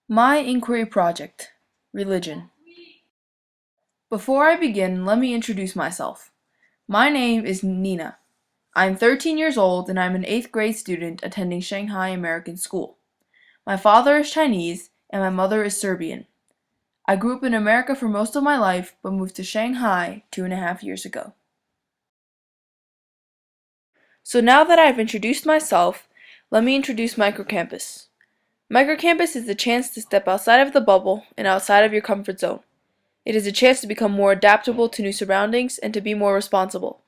My inquiry project, religion. Before I begin, let me introduce myself. My name is Nina. I'm 13 years old and I'm an 8th grade student attending Shanghai American School. My father is Chinese and my mother is Serbian. I grew up in America for most of my life but moved to Shanghai 2.5 years ago. So now that I've introduced myself, let me introduce Microcampus. Microcampus is the chance to step outside of the bubble and outside of your comfort zone. It is a chance to become more adaptable to new surroundings and to be more responsible.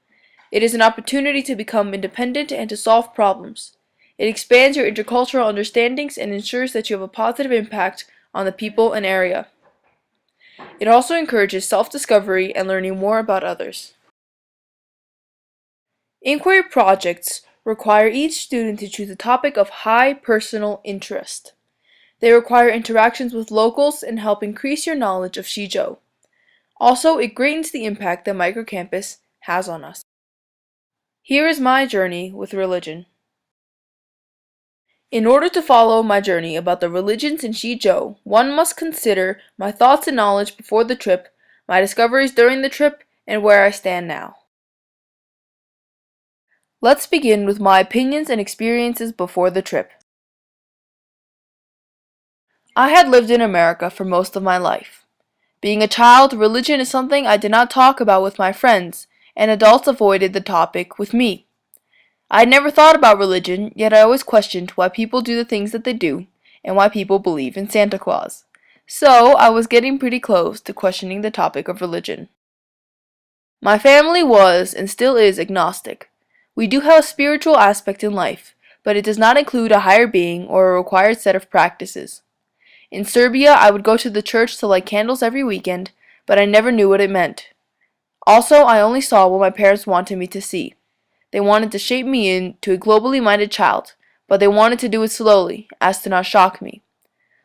It is an opportunity to become independent and to solve problems. It expands your intercultural understandings and ensures that you have a positive impact on the people and area. It also encourages self-discovery and learning more about others. Inquiry projects require each student to choose a topic of high personal interest. They require interactions with locals and help increase your knowledge of Xizhou. Also, it greatens the impact that Microcampus has on us. Here is my journey with religion. In order to follow my journey about the religions in Xizhou, one must consider my thoughts and knowledge before the trip, my discoveries during the trip, and where I stand now. Let's begin with my opinions and experiences before the trip. I had lived in America for most of my life. Being a child, religion is something I did not talk about with my friends, and adults avoided the topic with me. I had never thought about religion, yet I always questioned why people do the things that they do, and why people believe in Santa Claus. So, I was getting pretty close to questioning the topic of religion. My family was, and still is, agnostic. We do have a spiritual aspect in life, but it does not include a higher being or a required set of practices. In Serbia, I would go to the church to light candles every weekend, but I never knew what it meant. Also, I only saw what my parents wanted me to see. They wanted to shape me into a globally minded child, but they wanted to do it slowly, as to not shock me.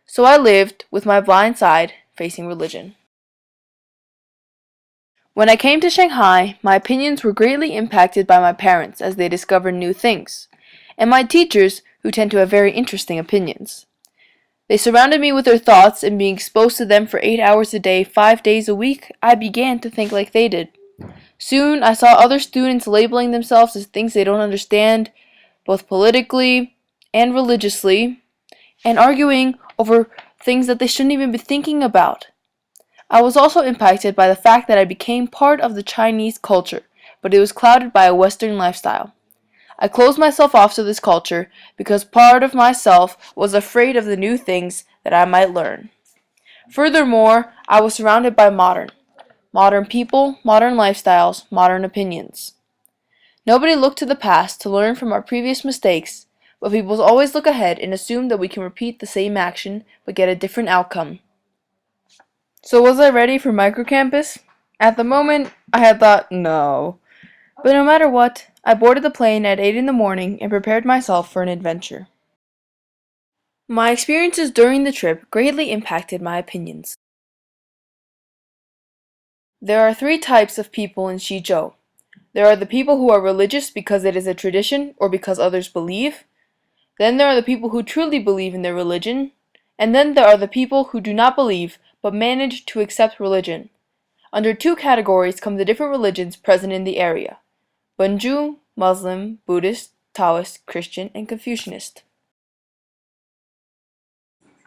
So I lived with my blind side facing religion. When I came to Shanghai, my opinions were greatly impacted by my parents as they discovered new things, and my teachers, who tend to have very interesting opinions. They surrounded me with their thoughts, and being exposed to them for 8 hours a day, 5 days a week, I began to think like they did. Soon, I saw other students labeling themselves as things they don't understand, both politically and religiously, and arguing over things that they shouldn't even be thinking about. I was also impacted by the fact that I became part of the Chinese culture, but it was clouded by a Western lifestyle. I closed myself off to this culture because part of myself was afraid of the new things that I might learn. Furthermore, I was surrounded by modern people, modern lifestyles, modern opinions. Nobody looked to the past to learn from our previous mistakes, but people always look ahead and assume that we can repeat the same action but get a different outcome. So was I ready for Microcampus? At the moment, I had thought no. But no matter what, I boarded the plane at 8 in the morning and prepared myself for an adventure. My experiences during the trip greatly impacted my opinions. There are 3 types of people in Xizhou. There are the people who are religious because it is a tradition or because others believe. Then there are the people who truly believe in their religion. And then there are the people who do not believe but manage to accept religion. Under 2 categories come the different religions present in the area: Bunju, Muslim, Buddhist, Taoist, Christian, and Confucianist.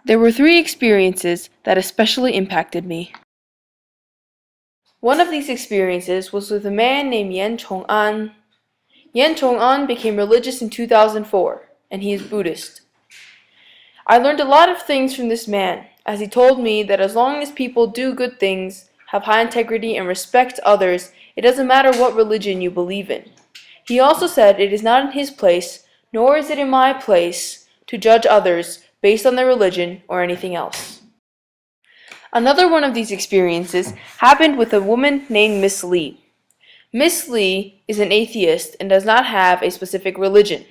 There were 3 experiences that especially impacted me. One of these experiences was with a man named Yan Chong'an. Yan Chong'an became religious in 2004, and he is Buddhist. I learned a lot of things from this man, as he told me that as long as people do good things, have high integrity, and respect others, it doesn't matter what religion you believe in. He also said it is not in his place, nor is it in my place, to judge others based on their religion or anything else. Another one of these experiences happened with a woman named Miss Lee. Miss Lee is an atheist and does not have a specific religion.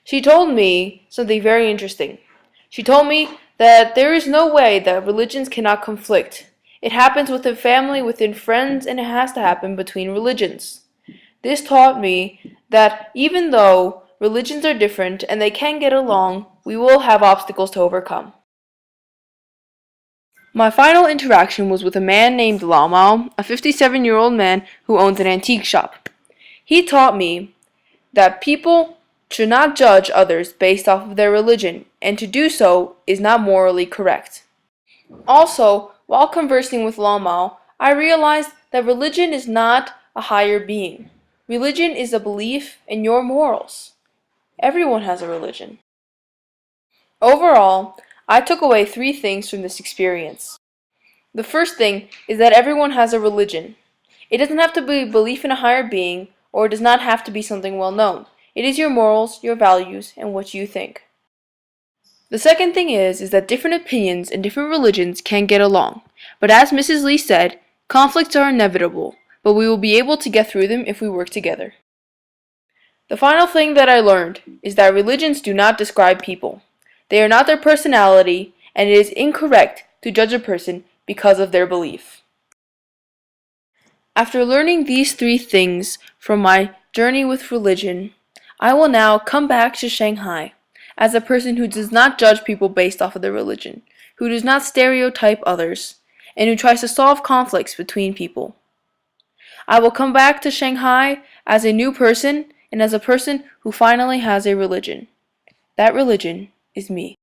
She told me something very interesting. She told me that there is no way that religions cannot conflict. It happens within family, within friends, and it has to happen between religions. This taught me that even though religions are different and they can get along, we will have obstacles to overcome. My final interaction was with a man named Lao Mao, a 57-year-old man who owns an antique shop. He taught me that people should not judge others based off of their religion, and to do so is not morally correct. Also, while conversing with Lao Mao, I realized that religion is not a higher being. Religion is a belief in your morals. Everyone has a religion. Overall, I took away 3 things from this experience. The first thing is that everyone has a religion. It doesn't have to be a belief in a higher being, or it does not have to be something well known. It is your morals, your values, and what you think. The second thing is that different opinions and different religions can get along. But as Mrs. Lee said, conflicts are inevitable, but we will be able to get through them if we work together. The final thing that I learned is that religions do not describe people. They are not their personality, and it is incorrect to judge a person because of their belief. After learning these 3 things from my journey with religion, I will now come back to Shanghai as a person who does not judge people based off of their religion, who does not stereotype others, and who tries to solve conflicts between people. I will come back to Shanghai as a new person and as a person who finally has a religion. That religion is me.